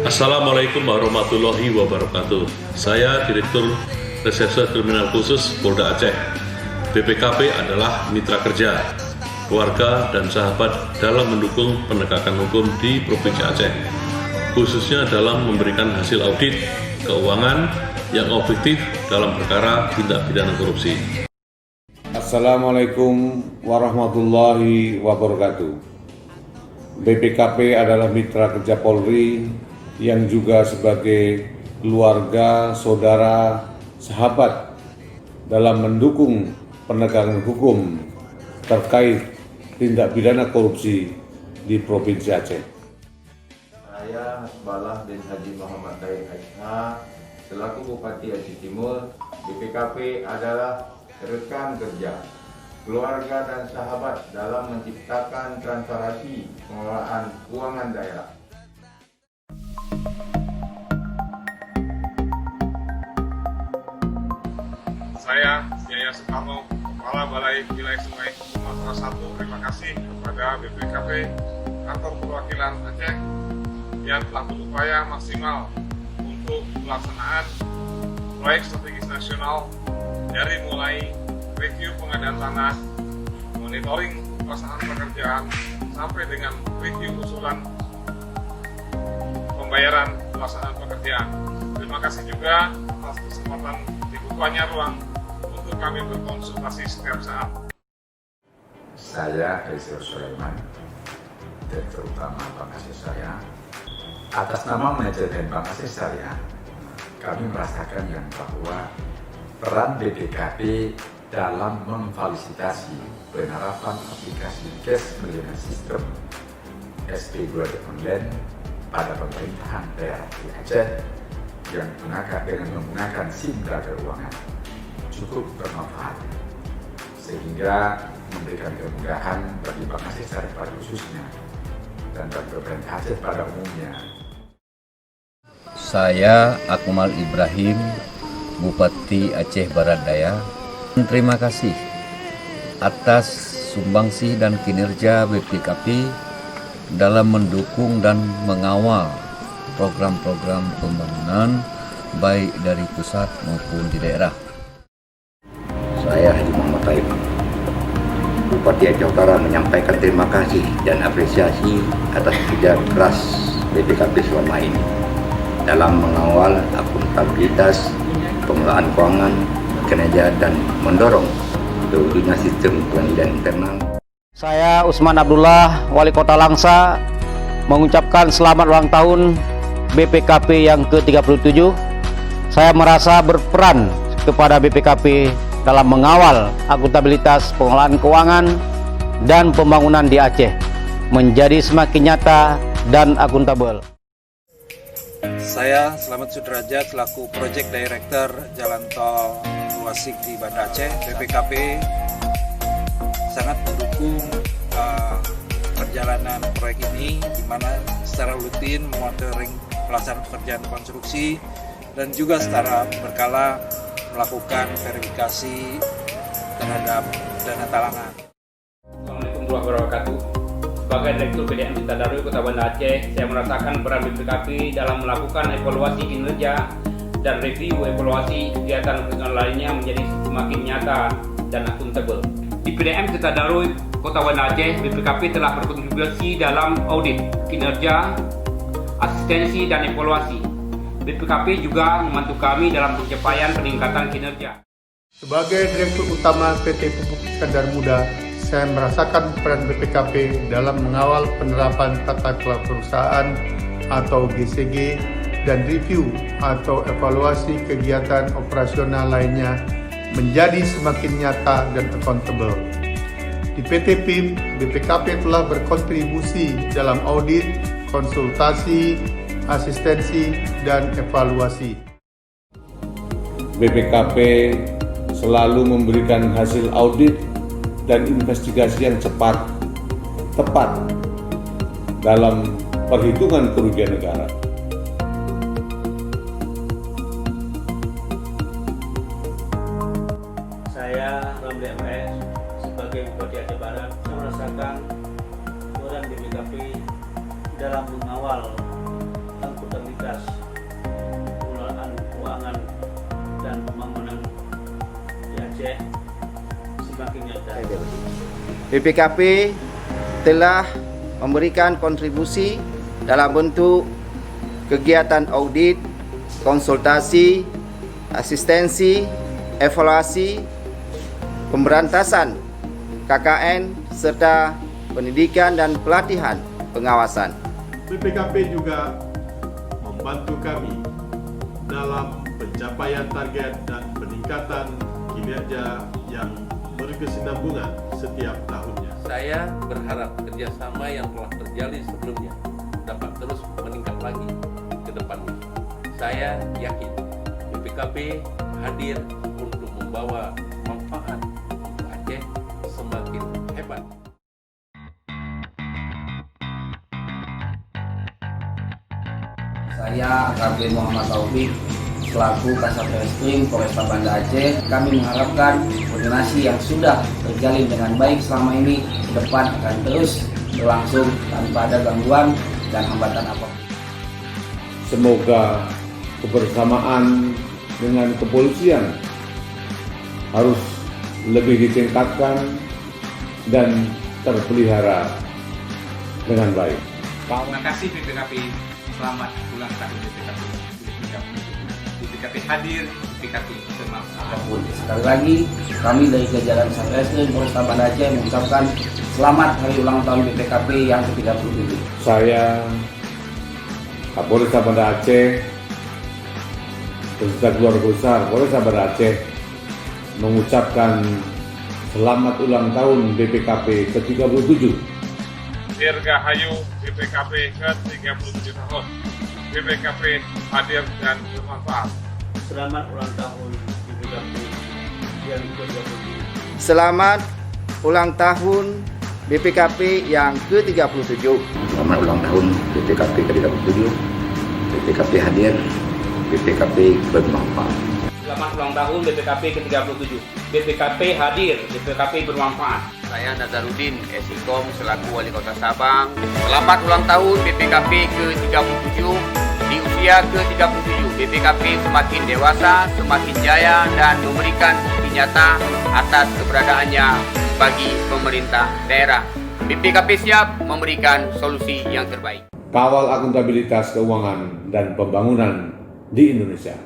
Assalamualaikum warahmatullahi wabarakatuh. Saya Direktur Reserse Kriminal Khusus Polda Aceh. BPKP adalah mitra kerja, keluarga, dan sahabat dalam mendukung penegakan hukum di Provinsi Aceh, khususnya dalam memberikan hasil audit keuangan yang objektif dalam perkara tindak pidana korupsi. Assalamualaikum warahmatullahi wabarakatuh. BPKP adalah mitra kerja Polri yang juga sebagai keluarga, saudara, sahabat dalam mendukung penegakan hukum terkait tindak pidana korupsi di Provinsi Aceh. Saya Hasbalah bin Haji Muhammad Dain Aisyah, selaku Bupati Aceh Timur. BPKP adalah rekan kerja, keluarga dan sahabat dalam menciptakan transparansi pengelolaan keuangan daerah. Saya, Yaya Soekarno, Kepala Balai Wilayah Sungai Sumatera 1, terima kasih kepada BPKP Kantor Perwakilan Aceh yang telah berupaya maksimal untuk pelaksanaan proyek strategis nasional dari mulai review pengadaan tanah, monitoring pelaksanaan pekerjaan, sampai dengan review usulan pembayaran pelaksanaan pekerjaan. Terima kasih juga atas kesempatan dibukanya ruang untuk kami berkonsultasi setiap saat. Saya Rizal Sulaiman, Direktur Utama Bank Kasih Saya. Atas nama manajemen Bank Kasih Saya, kami merasakan bahwa peran BPKP dalam memfasilitasi penerapan aplikasi cash management system SP2 online pada pemerintahan daerah di Aceh yang dengan menggunakan SIM keuangan cukup bermanfaat, sehingga memberikan kemudahan bagi Bank Kasih Saya pada khususnya dan bagi pemerintah Aceh pada umumnya. Saya Akmal Ibrahim, Bupati Aceh Barat Daya. Terima kasih atas sumbangsih dan kinerja BPKP dalam mendukung dan mengawal program-program pembangunan baik dari pusat maupun di daerah. Saya Haji Muhammad Taib, Bupati Aceh Utara, menyampaikan terima kasih dan apresiasi atas kerja keras BPKP selama ini dalam mengawal akuntabilitas, pengelolaan keuangan, kinerja, dan mendorong terwujudnya sistem penilaian internal. Saya Usman Abdullah, Wali Kota Langsa, mengucapkan selamat ulang tahun BPKP yang ke-37. Saya merasa berperan kepada BPKP dalam mengawal akuntabilitas pengelolaan keuangan dan pembangunan di Aceh menjadi semakin nyata dan akuntabel. Saya Slamet Sudrajat selaku Project Director Jalan Tol Luasik di Banda Aceh. BPKP sangat mendukung perjalanan proyek ini, di mana secara rutin monitoring pelaksanaan pekerjaan konstruksi dan juga secara berkala melakukan verifikasi terhadap dana talangan. Assalamualaikum warahmatullahi wabarakatuh. Sebagai Direktur PDM Tadarus Kota Banda Aceh, saya merasakan peran BPKP dalam melakukan evaluasi kinerja dan review evaluasi kegiatan lainnya menjadi semakin nyata dan akuntabel. Di PDM Tadarus Kota Banda Aceh, BPKP telah berkontribusi dalam audit kinerja, asistensi, dan evaluasi. BPKP juga membantu kami dalam pencapaian peningkatan kinerja. Sebagai Direktur Utama PT Pupuk Iskandar Muda, saya merasakan peran BPKP dalam mengawal penerapan tata kelola perusahaan atau GCG dan review atau evaluasi kegiatan operasional lainnya menjadi semakin nyata dan akuntabel. Di PT PIM, BPKP telah berkontribusi dalam audit, konsultasi, asistensi, dan evaluasi. BPKP selalu memberikan hasil audit dan investigasi yang cepat, tepat dalam perhitungan kerugian negara. Saya Ramli MS, sebagai Bupati Aceh Barat, saya merasakan peran BPKP dalam mengawal akuntabilitas Aceh semakin nyata. BPKP telah memberikan kontribusi dalam bentuk kegiatan audit, konsultasi, asistensi, evaluasi, pemberantasan KKN, serta pendidikan dan pelatihan pengawasan. BPKP juga membantu kami dalam pencapaian target dan peningkatan kinerja yang berkesinambungan setiap tahunnya. Saya berharap kerjasama yang telah terjalin sebelumnya dapat terus meningkat lagi ke depannya. Saya yakin BPKP hadir untuk membawa manfaat untuk Aceh semakin hebat. Saya AKP Muhammad Taufik selaku Kasat Reskrim Polresta Banda Aceh. Kami mengharapkan koordinasi yang sudah terjalin dengan baik selama ini ke depan akan terus berlangsung tanpa ada gangguan dan hambatan apapun. Semoga kebersamaan dengan kepolisian harus lebih ditingkatkan dan terpelihara dengan baik. Terima kasih BPKP. Selamat ulang tahun BPKP. BPKP hadir, BPKP bermanfaat. Sekali lagi, kami dari jajaran Satreskrim Polresta Banda Aceh mengucapkan selamat hari ulang tahun BPKP yang ke-37. Saya, Kapolresta Banda Aceh, beserta keluarga besar Polresta Banda Aceh, mengucapkan selamat ulang tahun BPKP ke-37. Dirgahayu BPKP ke-37 tahun. BPKP hadir dan bermanfaat. Selamat ulang tahun BPKP yang ke-37. Selamat ulang tahun BPKP yang ke-37. Selamat ulang tahun BPKP ke-37. BPKP hadir, BPKP bermanfaat. Selamat ulang tahun BPKP ke-37. BPKP hadir, BPKP bermanfaat. Saya Nazarudin Esikom selaku Wali Kota Sabang. Selamat ulang tahun BPKP ke-37. Di usia ke-37, BPKP semakin dewasa, semakin jaya, dan memberikan bukti nyata atas keberadaannya bagi pemerintah daerah. BPKP siap memberikan solusi yang terbaik. Kawal akuntabilitas keuangan dan pembangunan di Indonesia.